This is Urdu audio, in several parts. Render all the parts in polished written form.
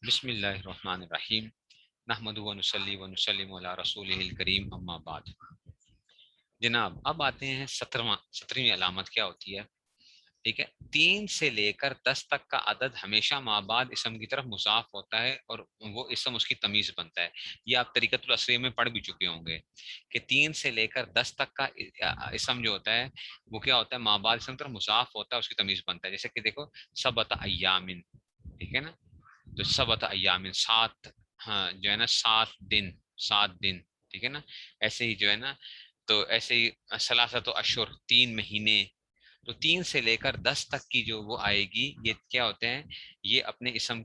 بسم اللہ الرحمن الرحیم نحمد و نصلی و نسلم علی رسولہ الکریم اما بعد۔ جناب اب آتے ہیں 17ویں علامت کیا ہوتی ہے؟ ٹھیک ہے، 3 سے لے کر 10 تک کا عدد ہمیشہ ما بعد اسم کی طرف مضاف ہوتا ہے اور وہ اسم اس کی تمیز بنتا ہے۔ یہ آپ طریقۃ الاسریہ میں پڑھ بھی چکے ہوں گے کہ 3 سے لے کر 10 تک کا اسم جو ہوتا ہے وہ کیا ہوتا ہے؟ ما بعد اسم کی طرف مضاف ہوتا ہے، اس کی تمیز بنتا ہے۔ جیسے کہ دیکھو سبت ایامن، ٹھیک ہے نا، تو سبت ایامن 7، ہاں جو ہے نا 7 دن، 7 دن، ٹھیک ہے نا۔ ایسے ہی جو ہے نا، تو ایسے ہی ثلاثت اشہر 3 مہینے۔ تو 3 سے لے کر 10 تک کی جو وہ آئے گی، یہ کیا ہوتے ہیں؟ یہ اپنے اسم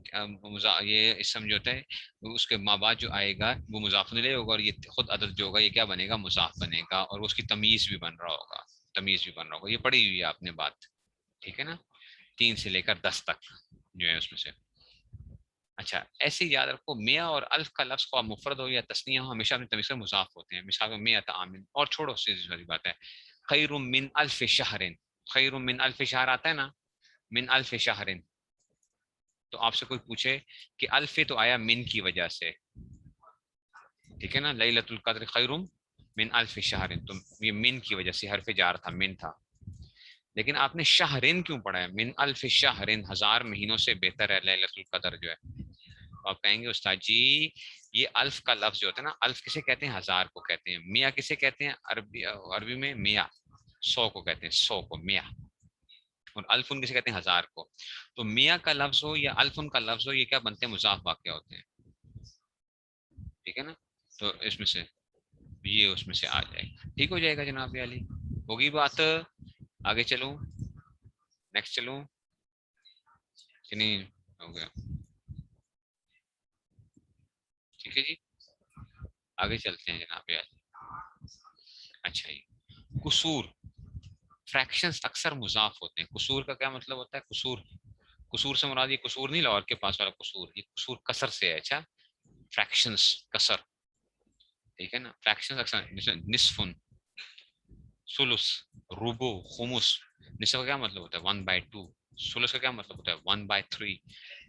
یہ اسم جو ہوتا ہے اس کے ماں بعد جو آئے گا وہ مضاف لے ہوگا، اور یہ خود عدد جو ہوگا یہ کیا بنے گا؟ مضاف بنے گا، اور اس کی تمیز بھی بن رہا ہوگا، تمیز بھی بن رہا ہوگا۔ یہ پڑھی ہوئی ہے آپ نے بات، ٹھیک ہے نا، 3 سے لے کر 10 تک جو ہے اس میں سے۔ اچھا ایسے ہی یاد رکھو، میاں اور الف کا لفظ خواہ مفرد ہو یا تثنیہ ہو ہمیشہ اپنی تمیز سے مضاف ہوتے ہیں۔ مثال میں میات عامن، اور چھوڑو سیدھی ساری بات ہے، خیر من الف شہر، خیر من الف شہر آتا ہے نا، من الف شہر، تو آپ سے کوئی پوچھے کہ الف تو آیا من کی وجہ سے، ٹھیک ہے نا، لیلۃ القدر خیر من الف شہر، تو یہ من کی وجہ سے حرف جار تھا، من تھا، لیکن آپ نے شہرن کیوں پڑھا ہے؟ من الف شہرن، 1000 مہینوں سے بہتر ہے لیلۃ القدر جو ہے۔ آپ کہیں گے استاد جی یہ الف کا لفظ جو ہوتا ہے نا، الف کسے کہتے ہیں؟ 1000 کو کہتے ہیں۔ میاں کسے کہتے ہیں؟ عربی میں میاں 100 کو کہتے ہیں، 100 کو میاں، اور الف ان کسے کہتے ہیں؟ 1000 کو۔ تو میاں کا لفظ ہو یا الف ان کا لفظ ہو، یہ کیا بنتے ہیں؟ مضاف واقع ہوتے ہیں، ٹھیک ہے نا۔ تو اس میں سے یہ اس میں سے آ جائے گا، ٹھیک ہو جائے گا جناب علی، ہوگی بات؟ آگے چلوں، نیکسٹ چلوں کہ نہیں؟ ہو گیا، ٹھیک ہے جی، آگے چلتے ہیں جناب علی۔ اچھا جی، قصور، فریکشنز اکثر مضاف ہوتے ہیں۔ قصور کا کیا مطلب ہوتا ہے؟ قصور، قصور سے مراد یہ قصور نہیں لاہور کے پاس والا قصور، یہ قصور کسر سے ہے۔ اچھا، فریکشنز کسر، ٹھیک ہے نا، فریکشنز اکثر نصف، ثلث، ربع، خمس۔ نصف کا کیا مطلب ہوتا ہے؟ 1/2۔ ثلث کا کیا مطلب ہوتا ہے؟ 1/3۔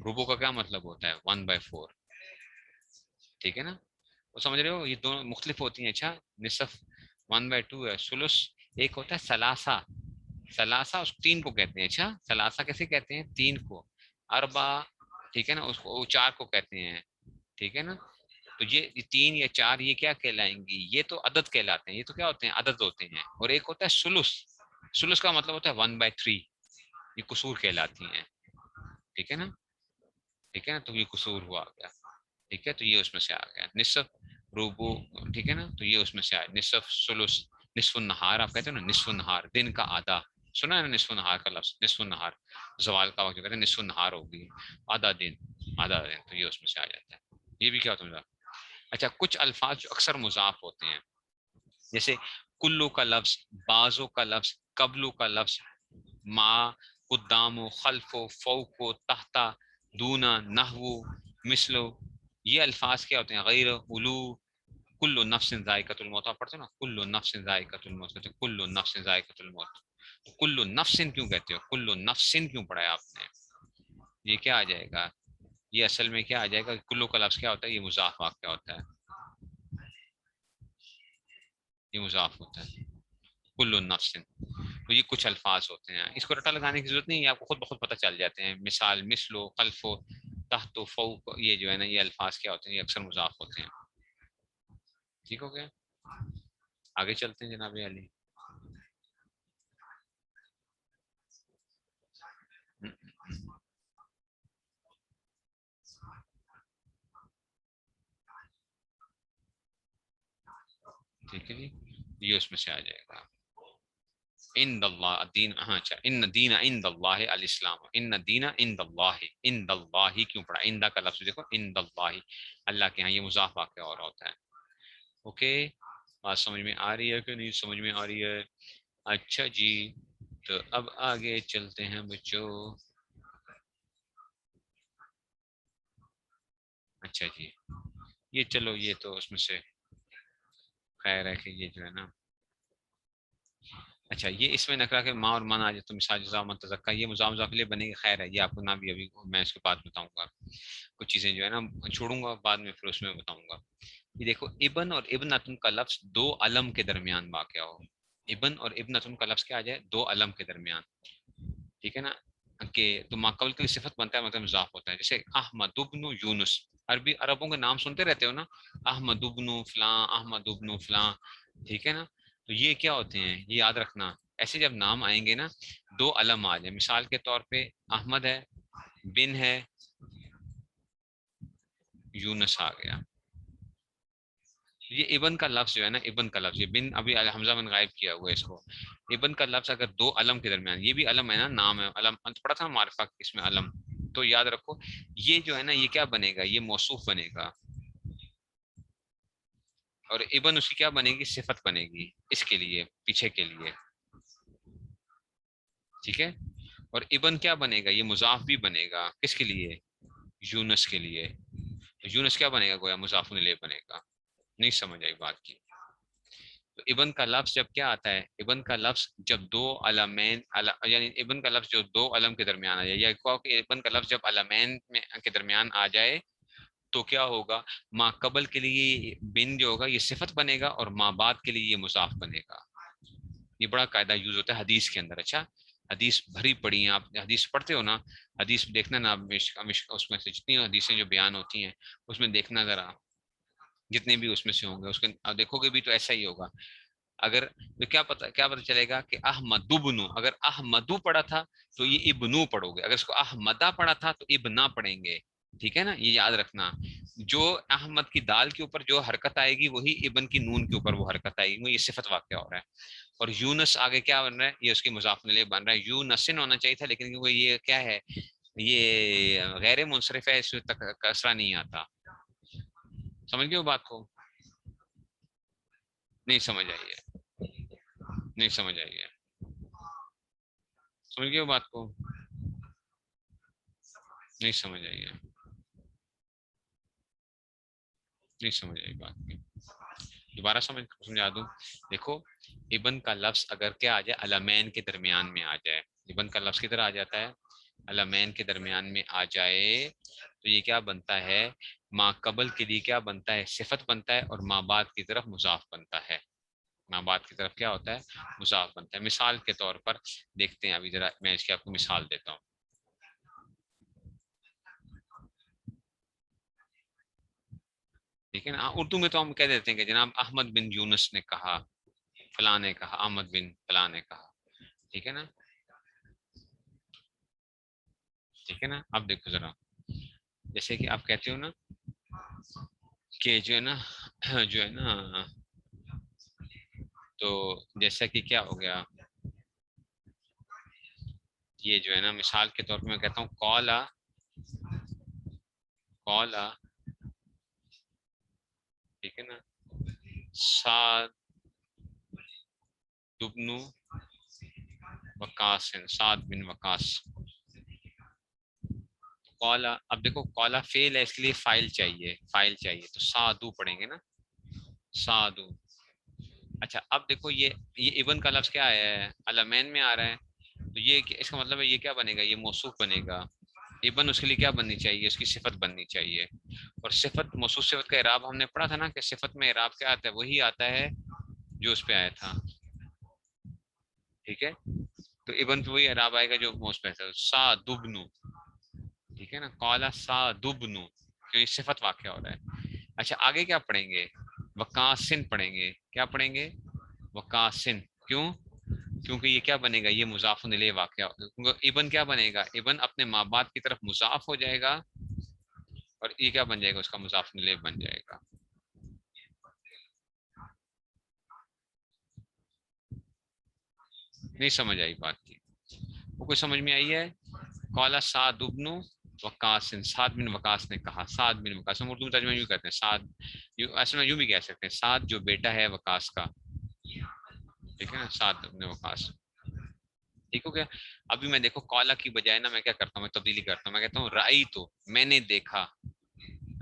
ربع کا کیا مطلب ہوتا ہے؟ 1/4، ٹھیک ہے نا۔ وہ سمجھ رہے ہو، یہ دونوں مختلف ہوتی ہیں۔ اچھا، نصف 1/2 ہے، ثلث ایک ہوتا ہے ثلاثہ، ثلاثہ اس 3 کو کہتے ہیں۔ اچھا، ثلاثہ کیسے کہتے ہیں؟ 3 کو، اربع، ٹھیک ہے نا، اس کو 4 کو کہتے ہیں، ٹھیک ہے نا۔ تو یہ 3 یا 4 یہ کیا کہلائیں گی؟ یہ تو عدد کہلاتے ہیں، یہ تو کیا ہوتے ہیں؟ عدد ہوتے ہیں۔ اور ایک ہوتا ہے ثلث، ثلث کا مطلب ہوتا ہے 1/3، یہ قصور کہلاتی ہیں، ٹھیک ہے نا، ٹھیک ہے نا، تو یہ قصور ہوا گیا، ٹھیک ہے۔ تو یہ اس میں سے آ گیا نصف، روبو، ٹھیک ہے نا، تو یہ اس میں سے آیا نصف، ثلث، نصف النہار آپ کہتے ہیں نا، نصف النہار دن کا آدھا، سنا ہے نا نصف النہار کا لفظ؟ نصف النہار زوال کا وقت جو کہتے ہیں نصف النہار ہوگی، آدھا دن، آدھا دن، تو یہ اس میں سے آ جاتا ہے۔ یہ بھی کیا ہوتا ہے؟ اچھا، کچھ الفاظ جو اکثر مضاف ہوتے ہیں، جیسے کلو کا لفظ، بازو کا لفظ، قبلو کا لفظ، ما، قدام و خلف و فوق و تحتا، دونا، نحو، مثلو، یہ الفاظ کیا ہوتے ہیں؟ غیر، اولو، کل نفس ذائقۃ الموت، آپ پڑھتے ہیں نا کل نفس ذائقۃ الموت، کہتے ہیں کل نفس ذائقۃ الموت، تو کل نفس کیوں کہتے ہو؟ کل نفس کیوں پڑھایا آپ نے؟ یہ کیا آ جائے گا؟ یہ اصل میں کیا آ جائے گا؟ کلو کا لفظ کیا ہوتا ہے؟ یہ مضاف واقع ہوتا ہے، یہ مضاف ہوتا ہے کل النفس۔ تو یہ کچھ الفاظ ہوتے ہیں، اس کو رٹا لگانے کی ضرورت نہیں ہے، آپ کو خود بخود پتہ چل جاتے ہیں۔ مثال مثل و خلف و تحت و فوق، یہ جو ہے نا یہ الفاظ کیا ہوتے ہیں؟ یہ اکثر مضاف ہوتے ہیں، ٹھیک ہو گیا۔ آگے چلتے ہیں جناب علی۔ ٹھیک ہے جی، یہ اس میں سے آ جائے گا ان اللہ دین، ہاں اچھا، ان دین عند اللہ الاسلام، ان دین عند اللہ، عند اللہ کیوں پڑھا؟ عند کا لفظ دیکھو، عند اللہ، اللہ کے ہاں، یہ مضاف واقع اور ہوتا ہے۔ اوکے، بات سمجھ میں آ رہی ہے کہ نہیں سمجھ میں آ رہی ہے؟ اچھا جی، تو اب آگے چلتے ہیں بچوں۔ اچھا جی، یہ چلو یہ تو اس میں سے خیر ہے کہ یہ جو ہے نا اچھا یہ اس میں نکرا کہ ماں اور من آ جائے تو مثال جزا من تزکا، یہ مضاف مضاف الیہ بنے گی، خیر ہے یہ آپ کو نہ بھی ابھی میں اس کے بعد بتاؤں گا، کچھ چیزیں جو ہے نا چھوڑوں گا بعد میں، پھر اس میں بتاؤں گا. یہ دیکھو ابن اور ابنتن کا لفظ دو علم کے درمیان واقع ہو. ابن اور ابنتن کا لفظ کیا آ جائے؟ دو علم کے درمیان. ٹھیک ہے نا، کہ تو ماقبل کے لیے صفت بنتا ہے مطلب مضاف ہوتا ہے. جیسے احمد ابن یونس، عربوں کے نام سنتے رہتے ہو نا، احمد ابن فلاں، احمد ابن فلاں. ٹھیک ہے نا، تو یہ کیا ہوتے ہیں یہ یاد رکھنا. ایسے جب نام آئیں گے نا دو علم آ جائے، مثال کے طور پہ احمد ہے، بن ہے، یونس آ گیا. یہ ابن کا لفظ جو ہے نا، ابن کا لفظ، یہ بن ابھی حمزہ بن غائب کیا ہوا ہے اس کو. ابن کا لفظ اگر دو علم کے درمیان، یہ بھی علم ہے نا، نام ہے علم، پڑا تھا معرفہ اس میں علم، تو یاد رکھو یہ جو ہے نا یہ کیا بنے گا؟ یہ موصوف بنے گا. اور ابن اس کی کیا بنے گی؟ صفت بنے گی اس کے لیے، پیچھے کے لیے. ٹھیک ہے، اور ابن کیا بنے گا؟ یہ مضاف بھی بنے گا کس کے لیے؟ یونس کے لیے. یونس کیا بنے گا؟ گویا مضاف الیہ بنے گا. نہیں سمجھ آئی بات کی؟ تو ابن کا لفظ جب کیا آتا ہے؟ ابن کا لفظ جب دو علمین یعنی ابن کا لفظ جو دو علم کے درمیان آ جائے، یا ابن کا لفظ جب علمین میں کے درمیان آ جائے تو کیا ہوگا؟ ماں قبل کے لیے بن جو ہوگا یہ صفت بنے گا، اور ماں بعد کے لیے یہ مضاف بنے گا. یہ بڑا قاعدہ یوز ہوتا ہے حدیث کے اندر. اچھا حدیث بھری پڑی ہیں، آپ حدیث پڑھتے ہو نا، حدیث دیکھنا نا، اس میں سے جتنی حدیثیں جو بیان ہوتی ہیں اس میں دیکھنا ذرا، جتنے بھی اس میں سے ہوں گے اس کے دیکھو گے بھی تو ایسا ہی ہوگا. اگر تو کیا پتہ چلے گا کہ احمد ابنو، اگر احمدو پڑھا تھا تو یہ ابنو پڑھو گے، اگر اس کو احمدہ پڑھا تھا تو ابنا پڑھیں گے. ٹھیک ہے نا، یہ یاد رکھنا. جو احمد کی دال کے اوپر جو حرکت آئے گی وہی ابن کی نون کے اوپر وہ حرکت آئے گی، یہ صفت واقع ہو رہا ہے. اور یونس آگے کیا بن رہا ہے؟ یہ اس کی مضاف الیہ بن رہا ہے. یونسن ہونا چاہیے تھا لیکن وہ یہ کیا ہے؟ یہ غیر منصرف ہے، اس میں تک کسرہ نہیں آتا. سمجھ گئے ہو بات کو؟ نہیں سمجھ آئی ہے؟ نہیں سمجھ آئی ہے؟ سمجھ گئے ہو بات کو؟ نہیں سمجھ آئی ہے؟ نہیں سمجھ آئی بات کی؟ دوبارہ سمجھا دوں. دیکھو ابن کا لفظ اگر کیا آ جائے؟ علمین کے درمیان میں آ جائے. ابن کا لفظ کدھر آ جاتا ہے؟ علمین کے درمیان میں آ جائے تو یہ کیا بنتا ہے؟ ما قبل کے لیے کیا بنتا ہے؟ صفت بنتا ہے، اور ما بعد کی طرف مضاف بنتا ہے. ما بعد کی طرف کیا ہوتا ہے؟ مضاف بنتا ہے. مثال کے طور پر دیکھتے ہیں، ابھی ذرا میں اس کی آپ کو مثال دیتا ہوں. ٹھیک ہے نا، اردو میں تو ہم کہہ دیتے ہیں کہ جناب احمد بن یونس نے کہا، فلاں نے کہا، احمد بن فلاں نے کہا. ٹھیک ہے نا، ٹھیک ہے نا. اب دیکھو ذرا، جیسے کہ آپ کہتے ہو نا کہ جو ہے نا جو ہے نا، تو جیسا کہ کیا ہو گیا، یہ جو ہے نا مثال کے طور پہ میں کہتا ہوں کولا، کولا. ٹھیک ہے نا، سعد بن وقاص، سعد بن وقاص. کولا، اب دیکھو کولا فیل ہے، اس کے لیے فائل چاہیے، فائل چاہیے، تو سادو پڑھیں گے نا، سادو. اچھا اب دیکھو یہ ابن کا لفظ کیا ہے؟ علمین میں آ رہا ہے، تو یہ اس کا مطلب ہے یہ کیا بنے گا؟ یہ موصوف بنے گا. ابن اس کے لیے کیا بننی چاہیے؟ اس کی صفت بننی چاہیے. اور صفت، موصوف صفت کا اعراب ہم نے پڑھا تھا نا کہ صفت میں اعراب کیا آتا ہے؟ وہی آتا ہے جو اس پہ آیا تھا. ٹھیک ہے، تو ابن پہ وہی اعراب آئے گا جو موصوف پہ ہے، سا دبنو. ٹھیک ہے نا، قالا سا دبنو، جو یہ صفت واقع ہو رہا ہے. اچھا آگے کیا پڑھیں گے؟ وقاسن پڑھیں گے. کیا پڑھیں گے؟ وقاسن. کیوں؟ کیونکہ یہ کیا بنے گا؟ یہ مضاف الیہ واقعہ. ابن کیا بنے گا؟ ابن اپنے ماں باپ کی طرف مضاف ہو جائے گا، اور یہ کیا بن جائے گا؟ اس کا مضاف الیہ بن جائے گا. نہیں سمجھ آئی بات کی؟ وہ کوئی سمجھ میں آئی ہے؟ قالا سعد ابن وقاص، سعد بن وقاص نے کہا، سعد بن وقاص. ہم اردو میں ترجمہ یوں کرتے ہیں سعد، اصل میں یوں بھی کہہ سکتے ہیں سعد جو بیٹا ہے وقاص کا. ٹھیک ہے نا، سعد ابن وقاص. ٹھیک ہو گیا. ابھی میں دیکھو قالا کی بجائے نا میں کیا کرتا ہوں؟ میں تبدیلی کرتا ہوں، میں کہتا ہوں رائی تو، میں نے دیکھا،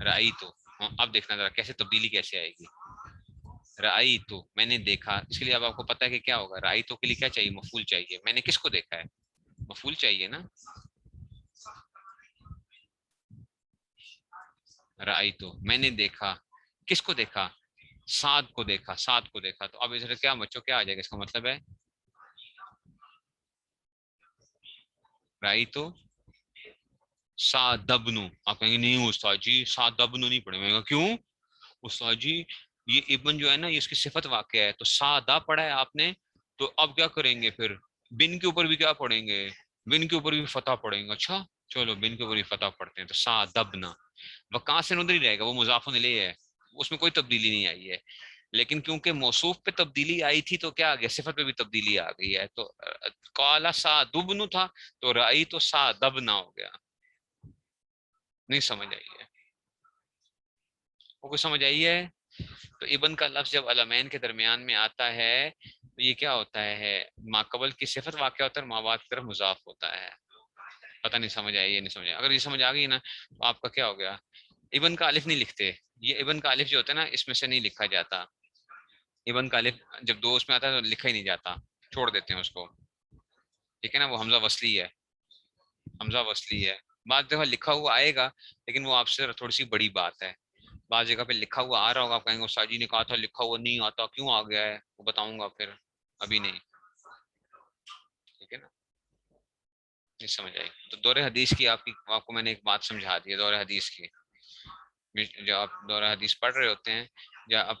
رائی تو. اب دیکھنا ذرا کیسے تبدیلی کیسے آئے گی. رائی تو میں نے دیکھا، اس کے لیے اب آپ کو پتا ہے کہ کیا ہوگا، رائی تو کے لیے کیا چاہیے، مفعول چاہیے. میں نے کس کو دیکھا ہے، مفعول چاہیے نا. رائی تو میں نے دیکھا، کس کو دیکھا، سعد کو دیکھا، سعد کو دیکھا. تو اب اس کیا بچوں کیا آ جائے گا، اس کا مطلب ہے رائی تو سعدبنو. آپ کہیں گے نہیں استاد جی سعدبنو نہیں پڑھے. میں کہا کیوں استاد جی، یہ ابن جو ہے نا یہ اس کی صفت واقع ہے، تو سادا پڑھا ہے آپ نے، تو اب کیا کریں گے پھر، بن کے اوپر بھی کیا پڑھیں گے، بن کے اوپر بھی فتح پڑھیں گے. اچھا چلو بن کے اوپر بھی فتح پڑھتے ہیں. تو سعدبنا وہ کہاں سے ندری رہے گا، وہ مضاف الیہ ہے، اس میں کوئی تبدیلی نہیں آئی ہے. لیکن کیونکہ موصوف پہ تبدیلی آئی تھی تو کیا آ گیا، صفت پہ بھی تبدیلی آ گئی ہے. تو قال سعدبن تھا تو رائی تو سعدبنا ہو گیا. نہیں سمجھ آئی ہے، وہ کوئی سمجھ آئی ہے. تو ابن کا لفظ جب علمین کے درمیان میں آتا ہے تو یہ کیا ہوتا ہے، ماقبل کی صفت واقع ہوتا ہے اور مابعد کی طرف مضاف ہوتا ہے. پتہ نہیں سمجھ آئی ہے نہیں سمجھ آئی. اگر یہ سمجھ آ گئی نا تو آپ کا کیا ہو گیا. ابن کا الف نہیں لکھتے، یہ ابن کا الف جو ہوتا ہے نا اس میں سے نہیں لکھا جاتا. ابن کا الف جب دو اس میں آتا ہے تو لکھا ہی نہیں جاتا، چھوڑ دیتے ہیں اس کو. ٹھیک ہے نا، وہ حمزہ وصلی ہے، حمزہ وصلی ہے. بعض دفعہ لکھا ہوا آئے گا لیکن وہ آپ سے تھوڑی سی بڑی بات ہے. بعض جگہ پہ لکھا ہوا آ رہا ہوگا، آپ کہیں گے استاد جی نے کہا تھا لکھا ہوا نہیں آتا، کیوں آ گیا ہے وہ بتاؤں گا پھر، ابھی نہیں. ٹھیک ہے نا، نہیں سمجھ آئی. تو دور حدیث کی آپ کو میں نے ایک بات سمجھا دی ہے. دور حدیث کی جو آپ دور حدیث پڑھ رہے ہوتے ہیں، یا اب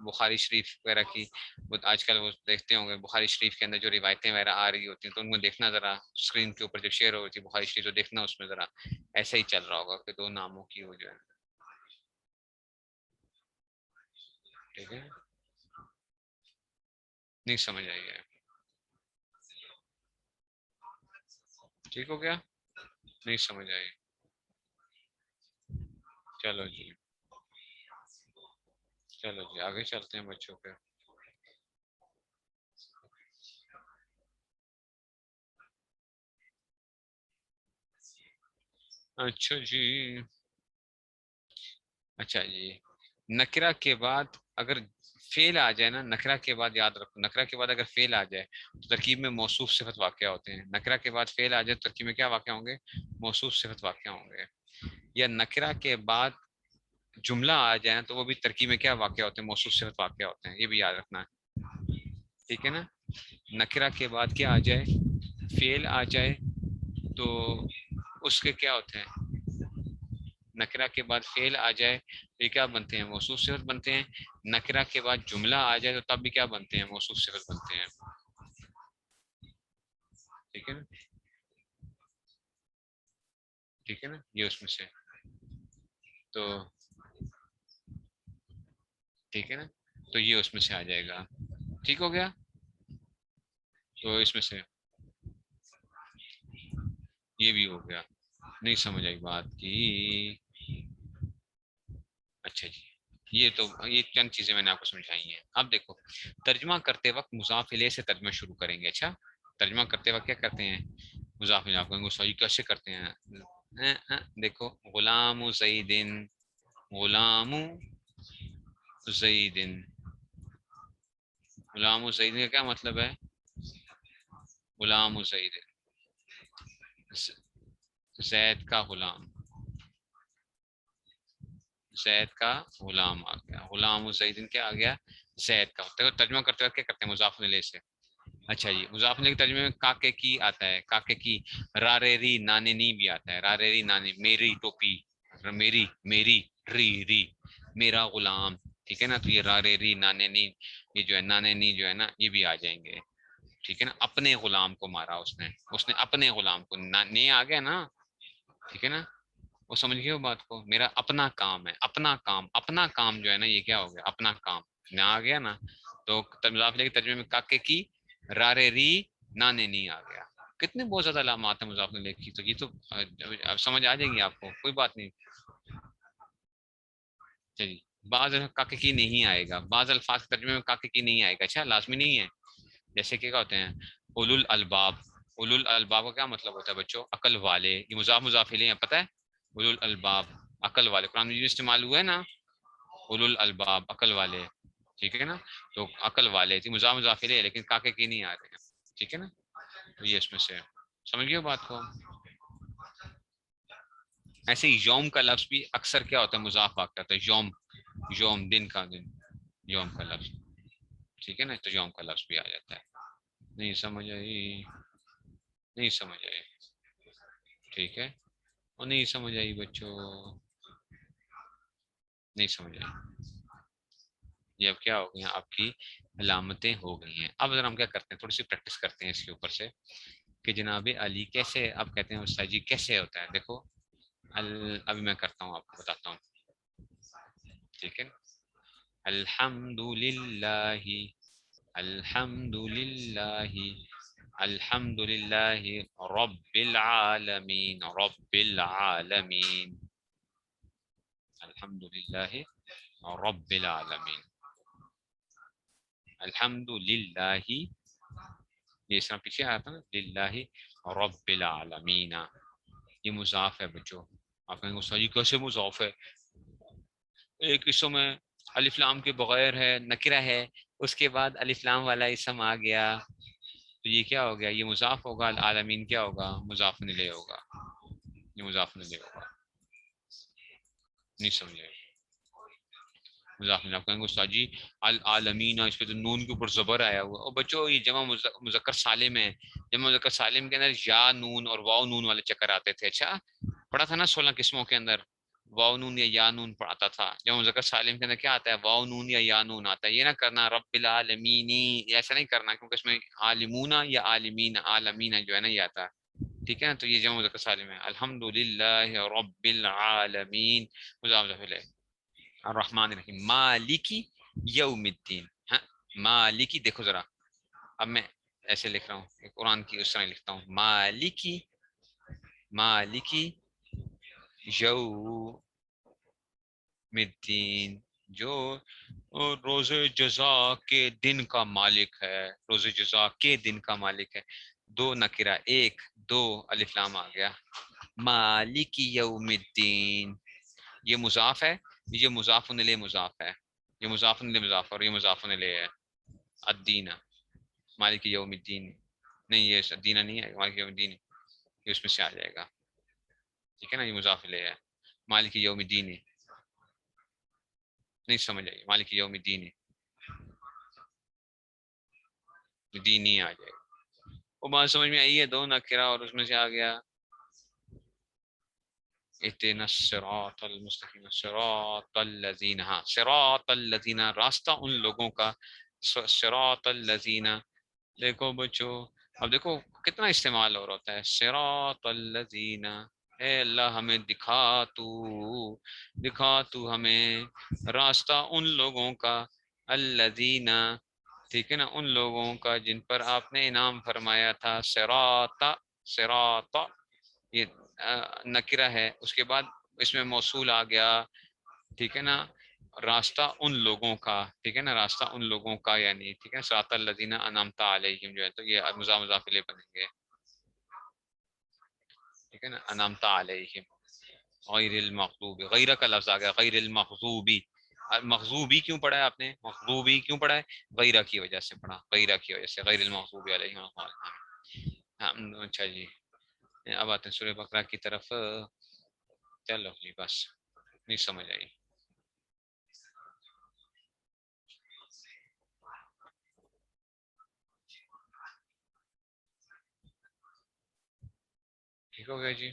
بخاری شریف وغیرہ کی آج کل وہ دیکھتے ہوں گے، بخاری شریف کے اندر جو روایتیں وغیرہ آ رہی ہوتی ہیں تو ان کو دیکھنا ذرا اسکرین کے اوپر جب شیئر ہو رہی ہے بخاری شریف، تو دیکھنا اس میں ذرا ایسا ہی چل رہا ہوگا کہ دو ناموں کی وہ جو ہے. ٹھیک ہے، نہیں سمجھ آئی ہے. ٹھیک ہو گیا، نہیں سمجھ آئی. چلو جی، چلو جی آگے چلتے ہیں بچوں پہ. اچھا جی، اچھا جی. نکرہ کے بعد اگر فعل آ جائے نا، نکرہ کے بعد یاد رکھو، نکرہ کے بعد اگر فعل آ جائے تو ترکیب میں موصوف صفت واقع ہوتے ہیں. نکرہ کے بعد فعل آ جائے تو ترکیب میں کیا واقع ہوں گے، موصوف صفت واقع ہوں گے. یا نکرہ کے بعد جملہ آ جائے تو وہ بھی ترکیب میں کیا واقع ہوتے ہیں، موصوف صفت واقع ہوتے ہیں. یہ بھی یاد رکھنا ہے. ٹھیک ہے نا، نکرہ کے بعد کیا آ جائے، فعل آ جائے تو اس کے کیا ہوتے ہیں، نکرہ کے بعد فعل آ جائے تو یہ کیا بنتے ہیں، موصوف صفت بنتے ہیں. نکرہ کے بعد جملہ آ جائے تو تب بھی کیا بنتے ہیں، موصوف صفت بنتے ہیں. ٹھیک ہے نا، ٹھیک ہے نا، یہ اس میں سے تو ٹھیک ہے نا، تو یہ اس میں سے آ جائے گا. ٹھیک ہو گیا، تو اس میں سے یہ بھی ہو گیا. نہیں سمجھ آئی بات کی. اچھا جی، یہ تو یہ چند چیزیں میں نے آپ کو سمجھائی ہیں. اب دیکھو ترجمہ کرتے وقت مضاف الیہ سے ترجمہ شروع کریں گے. اچھا، ترجمہ کرتے وقت کیا کرتے ہیں، مضاف الیہ. آپ کہیں گے کیسے کرتے ہیں، دیکھو غلام زیدن، غلام زیدن، غلام زیدن کا کیا مطلب ہے، غلام زید، زید کا غلام، زید کا غلام آ گیا. غلام زیدن کیا آ گیا، زید کا. ترجمہ کرتے وقت کیا کرتے ہیں، مضاف الیہ سے. اچھا جی، مضاف الیہ کے ترجمے میں کاکے کی آتا ہے، کاکے کی. راریری نانے نی بھی آتا ہے، راریری نانے، میری ٹوپی، میری، میری ری ری، میرا غلام. ٹھیک ہے نا، تو یہ راریری نانے نی، یہ جو ہے نانے نی جو ہے نا یہ بھی آ جائیں گے. ٹھیک ہے نا، اپنے غلام کو مارا اس نے اپنے غلام کو، نے آ گیا نا. ٹھیک ہے نا، وہ سمجھ گئے وہ بات کو. میرا اپنا کام ہے، اپنا کام، اپنا کام جو ہے نا یہ کیا ہو گیا، اپنا کام. نہ آ گیا نا تو مضاف الیہ کے ترجمے میں کاکے کی، رارے ری، نانے نی آ گیا. کتنے بہت زیادہ علامات ہیں مضاف الیہ کی، تو یہ تو اب سمجھ آ جائے گی آپ کو، کوئی بات نہیں. چلیے، بعض کاکے کی نہیں آئے گا، بعض الفاظ کے ترجمے میں کاکے کی نہیں آئے گا. اچھا، لازمی نہیں ہے. جیسے کہ کیا ہوتے ہیں، اولو الالباب. اولو الالباب کا کیا مطلب ہوتا ہے بچوں، عقل والے. یہ مضاف الیہ ہے، پتہ ہے، اولو الالباب عقل والے. قرآن میں جو استعمال ہوا ہے نا، اولو الالباب عقل والے. ٹھیک ہے نا. تو عقل والے تھی مضاف مضاف الیہ لیکن کاکے کی نہیں آ رہے ہیں. ٹھیک ہے نا, تو یہ اس میں سے سمجھ گئے بات کو. ایسے ہی یوم کا لفظ بھی اکثر کیا ہوتا ہے مضاف آتا ہے یوم, یوم دن کا دن, یوم کا لفظ. ٹھیک ہے نا, تو یوم کا لفظ بھی آ جاتا ہے. نہیں سمجھ آئی, نہیں سمجھ آئی. ٹھیک ہے, اور نہیں سمجھ آئی بچوں, نہیں سمجھ آئی. یہ اب کیا ہو گئی ہیں آپ کی علامتیں ہو گئی ہیں. اب ذرا ہم کیا کرتے ہیں تھوڑی سی پریکٹس کرتے ہیں اس کے اوپر سے کہ جناب علی کیسے آپ کہتے ہیں استاد جی کیسے ہوتا ہے. دیکھو ابھی میں کرتا ہوں آپ کو بتاتا ہوں. ٹھیک ہے, الحمد للہ, الحمد للہ, الحمد للہ رب العالمین, رب العالمین, الحمد للہ رب العالمین, الحمد للہ. یہ اس طرح پیچھے آیا تھا نا, للہ رب العالمین. یہ مضاف ہے بچوں. آپ کہیں گے جی کیسے مضاف ہے, ایک اسم میں الف لام کے بغیر ہے, نکرہ ہے, اس کے بعد الف لام والا اسم آ گیا, تو یہ کیا ہو گیا, یہ مضاف ہوگا. العالمین کیا ہوگا, مضاف الیہ ہوگا. یہ مضاف الیہ ہوگا. نہیں سمجھے مضاف الیہ. آپ کہیں گے استاد جی العالمین اس پہ تو نون کے اوپر زبر آیا ہوا, اور بچوں یہ جمع مذکر سالم ہے. جمع مذکر سالم کے اندر یا نون اور واو نون والے چکر آتے تھے. اچھا پڑھا تھا نا 16 قسموں کے اندر واو نون یا نون پڑھاتا تھا. جمع مذکر سالم کے اندر کیا آتا ہے, واو نون یا نون آتا ہے. یہ نہ کرنا رب العالمین, ایسا نہیں کرنا کیونکہ اس میں عالمون یا عالمین, عالمین جو ہے نا یہ آتا ہے. ٹھیک ہے نا, تو یہ جمع مذکر سالم ہے. الحمد للہ رب العالمین مضاف الیہ. الرحمن الرحیم مالکی یوم الدین. ہاں مالکی, دیکھو ذرا اب میں ایسے لکھ رہا ہوں قرآن کی اس طرح لکھتا ہوں, مالکی, مالکی یوم الدین, جو روز جزا کے دن کا مالک ہے, روز جزا کے دن کا مالک ہے. دو نکرہ, ایک دو الف لام آ گیا. مالک یوم الدین, یہ مضاف ہے, یہ مضاف الیہ مضاف ہے, یہ مضاف الیہ مضاف اور یہ مضاف الیہ ہے. الدین مالک یوم الدین, نہیں یہ الدین نہیں ہے, مالک یوم الدین یہ اس میں سے آ جائے گا. ٹھیک ہے نا, یہ مضاف الیہ ہے. مالک یوم الدین نہیں سمجھ آئی, مالک یوم الدین دین ہی آ جائے گا. وہ بات سمجھ میں آئی ہے, دو نکرہ اور اس میں سے آ گیا اهدنا الصراط المستقیم, صراط الذین, ہاں صراط الذین راستہ ان لوگوں کا, صراط الذین. دیکھو بچو اب دیکھو کتنا استعمال اور ہوتا ہے, صراط الذین, اے اللہ ہمیں دکھا تو, دکھا تو ہمیں راستہ ان لوگوں کا, الذین, ٹھیک ہے نا, ان لوگوں کا جن پر آپ نے انعام فرمایا تھا. صراط, صراط یہ نکرہ ہے, اس کے بعد اس میں موصول آ گیا. ٹھیک ہے نا, راستہ ان لوگوں کا, ٹھیک ہے نا, راستہ ان لوگوں کا یعنی, ٹھیک ہے, صراط الذین انعمت علیہم جو ہے تو یہ مضاف مضاف الیہ بنیں گے. ٹھیک ہے نا, انعمت علیہم, غیر المغضوب, غیرہ کا لفظ آ گیا, غیر المغضوبی. مغضوبی کیوں پڑھا ہے آپ نے, مغضوبی کیوں پڑھا ہے, غیرہ کی وجہ سے پڑھا, غیرہ کی وجہ سے, غیر المغضوب علیہم. اچھا جی, اب آتے ہیں سورہ بقرہ کی طرف. چلو جی بس, نہیں سمجھ آئی. ٹھیک ہو گیا جی.